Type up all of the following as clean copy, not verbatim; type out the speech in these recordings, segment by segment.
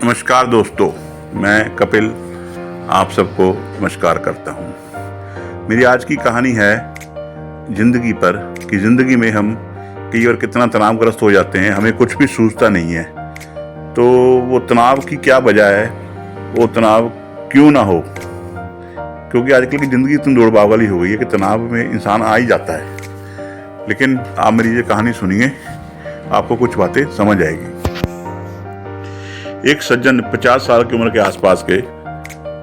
नमस्कार दोस्तों, मैं कपिल आप सबको नमस्कार करता हूँ। मेरी आज की कहानी है ज़िंदगी पर कि ज़िंदगी में हम कई बार कितना तनावग्रस्त हो जाते हैं, हमें कुछ भी सूझता नहीं है। तो वो तनाव की क्या वजह है, वो तनाव क्यों ना हो, क्योंकि आजकल की ज़िंदगी इतनी दौड़-भाग वाली हो गई है कि तनाव में इंसान आ ही जाता है। लेकिन आप मेरी ये कहानी सुनिए, आपको कुछ बातें समझ आएगी। एक सज्जन 50 साल की उम्र के आसपास के,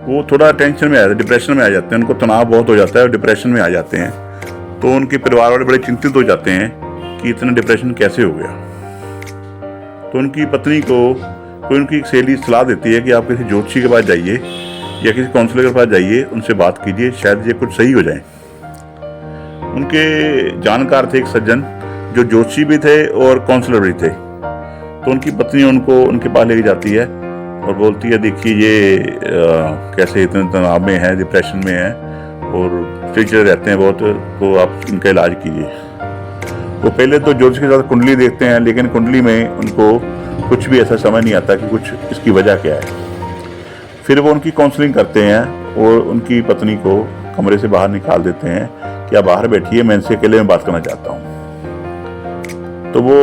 वो थोड़ा टेंशन में आ जाते हैं, डिप्रेशन में आ जाते हैं, उनको तनाव बहुत हो जाता है और डिप्रेशन में आ जाते हैं। तो उनके परिवार वाले बड़े चिंतित हो जाते हैं कि इतना डिप्रेशन कैसे हो गया। तो उनकी पत्नी को कोई उनकी एक सहेली सलाह देती है कि आप किसी ज्योतिषी के पास जाइए या किसी काउंसलर के पास जाइए, उनसे बात कीजिए, शायद ये कुछ सही हो जाए। उनके जानकार थे एक सज्जन जो ज्योतिषी भी थे और काउंसलर भी थे। तो उनकी पत्नी उनको उनके पास लेके जाती है और बोलती है, देखिए ये कैसे इतने तनाव में है, डिप्रेशन में है और चिड़चिड़े रहते हैं बहुत, तो आप इनका इलाज कीजिए। वो पहले तो ज्योतिष के साथ कुंडली देखते हैं, लेकिन कुंडली में उनको कुछ भी ऐसा समझ नहीं आता कि कुछ इसकी वजह क्या है। फिर वो उनकी काउंसलिंग करते हैं और उनकी पत्नी को कमरे से बाहर निकाल देते हैं कि आप बाहर बैठिए, मैं इनसे अकेले में बात करना चाहता हूँ। तो वो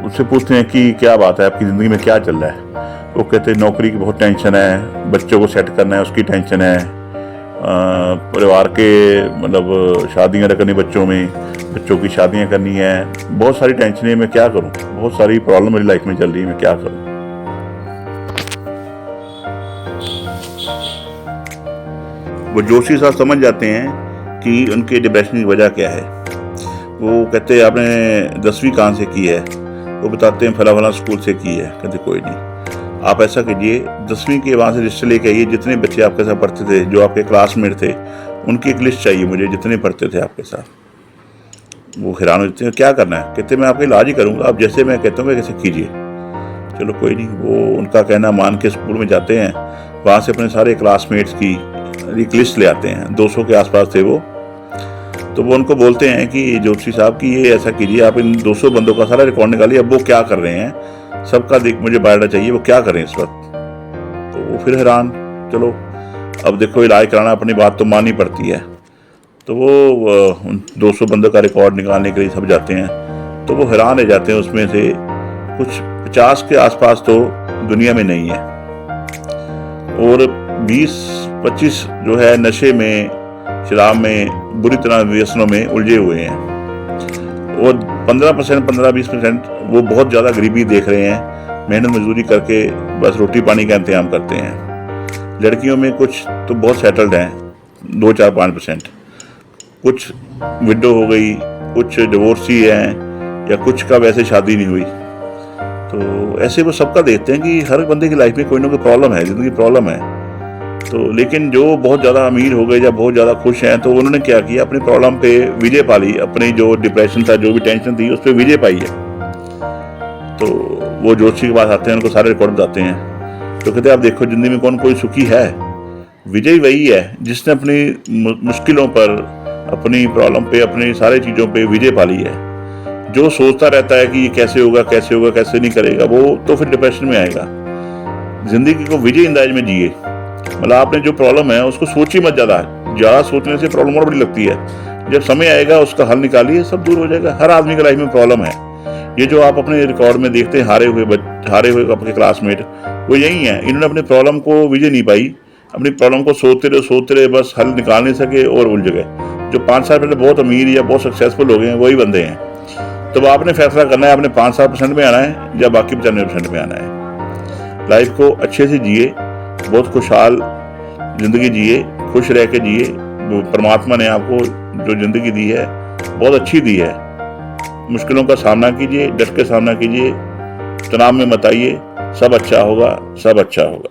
उससे पूछते हैं कि क्या बात है, आपकी ज़िंदगी में क्या चल रहा है। वो कहते हैं नौकरी की बहुत टेंशन है, बच्चों को सेट करना है उसकी टेंशन है, परिवार के मतलब शादियां रखनी, बच्चों की शादियां करनी है, बहुत सारी टेंशन है, मैं क्या करूं, बहुत सारी प्रॉब्लम मेरी लाइफ में चल रही है, मैं क्या करूं। वो जोशी साहब समझ जाते हैं कि उनके डिप्रेशन की वजह क्या है। वो कहते हैं आपने 10वीं कहाँ से की है। वो बताते हैं फला स्कूल से की है। कहते कोई नहीं, आप ऐसा कीजिए 10वीं के वहाँ से लिस्ट लेके आइए, जितने बच्चे आपके साथ पढ़ते थे, जो आपके क्लासमेट थे, उनकी एक लिस्ट चाहिए मुझे, जितने पढ़ते थे आपके साथ। वो हैरान हो जाते हैं, क्या करना है। कहते मैं आपका इलाज ही करूँगा, आप जैसे मैं कहता हूँ वैसे कीजिए। चलो कोई नहीं, वो उनका कहना मान के स्कूल में जाते हैं। वहाँ से अपने सारे क्लासमेट्स की एक लिस्ट ले आते हैं, 200 के आसपास थे वो। तो वो उनको बोलते हैं कि ज्योतिषी साहब की ये ऐसा कीजिए, आप इन 200 बंदों का सारा रिकॉर्ड निकालिए, अब वो क्या कर रहे हैं, सबका मुझे बायोडाटा चाहिए, वो क्या कर रहे हैं इस वक्त। तो वो फिर हैरान, चलो अब देखो इलाज कराना, अपनी बात तो माननी पड़ती है। तो वो उन 200 बंदों का रिकॉर्ड निकालने के लिए सब जाते हैं। तो वो हैरान रह जाते हैं, उसमें से कुछ 50 के आसपास तो दुनिया में नहीं है और 20-25 जो है नशे में, शराब में, बुरी तरह व्यसनों में उलझे हुए हैं और 15-20% वो बहुत ज़्यादा गरीबी देख रहे हैं, मेहनत मजदूरी करके बस रोटी पानी का इंतजाम करते हैं। लड़कियों में कुछ तो बहुत सेटल्ड हैं, 2-4-5%, कुछ विडो हो गई, कुछ डिवोर्सी हैं या कुछ का वैसे शादी नहीं हुई। तो ऐसे वो सबका देखते हैं कि हर बंदे की लाइफ में कोई ना कोई प्रॉब्लम है, ज़िंदगी प्रॉब्लम है। तो लेकिन जो बहुत ज़्यादा अमीर हो गए या बहुत ज़्यादा खुश हैं, तो उन्होंने क्या किया, अपनी प्रॉब्लम पे विजय पा ली, अपनी जो डिप्रेशन था, जो भी टेंशन थी, उस पर विजय पाई है। तो वो ज्योतिषी के पास आते हैं, उनको सारे रिकॉर्ड बताते हैं। तो कहते हैं आप देखो ज़िंदगी में कौन कोई सुखी है, विजय वही है जिसने अपनी मुश्किलों पर, अपनी प्रॉब्लम पे, अपनी सारी चीज़ों पर विजय पा ली है। जो सोचता रहता है कि ये कैसे होगा, कैसे होगा, कैसे नहीं करेगा, वो तो फिर डिप्रेशन में आएगा। जिंदगी को विजय अंदाज में जिए, मतलब आपने जो प्रॉब्लम है उसको सोचिए मत, ज़्यादा सोचने से प्रॉब्लम और बड़ी लगती है। जब समय आएगा उसका हल निकालिए, सब दूर हो जाएगा। हर आदमी की लाइफ में प्रॉब्लम है। ये जो आप अपने रिकॉर्ड में देखते हैं हारे हुए आपके क्लासमेट, वो यही है, इन्होंने अपनी प्रॉब्लम को विजय नहीं पाई, अपनी प्रॉब्लम को सोचते रहे, बस हल निकाल नहीं सके और उलझ गए। जो 5 साल पहले बहुत अमीर या बहुत सक्सेसफुल हो गए हैं, वही बंदे हैं। तो आपने फैसला करना है, आपने 5-7% में आना है या बाकी 95% में आना है। लाइफ को अच्छे से जिए, बहुत खुशहाल ज़िंदगी जिए, खुश रह के जिए। परमात्मा ने आपको जो ज़िंदगी दी है बहुत अच्छी दी है। मुश्किलों का सामना कीजिए, डट के सामना कीजिए, तनाव में मत आइए, सब अच्छा होगा, सब अच्छा होगा।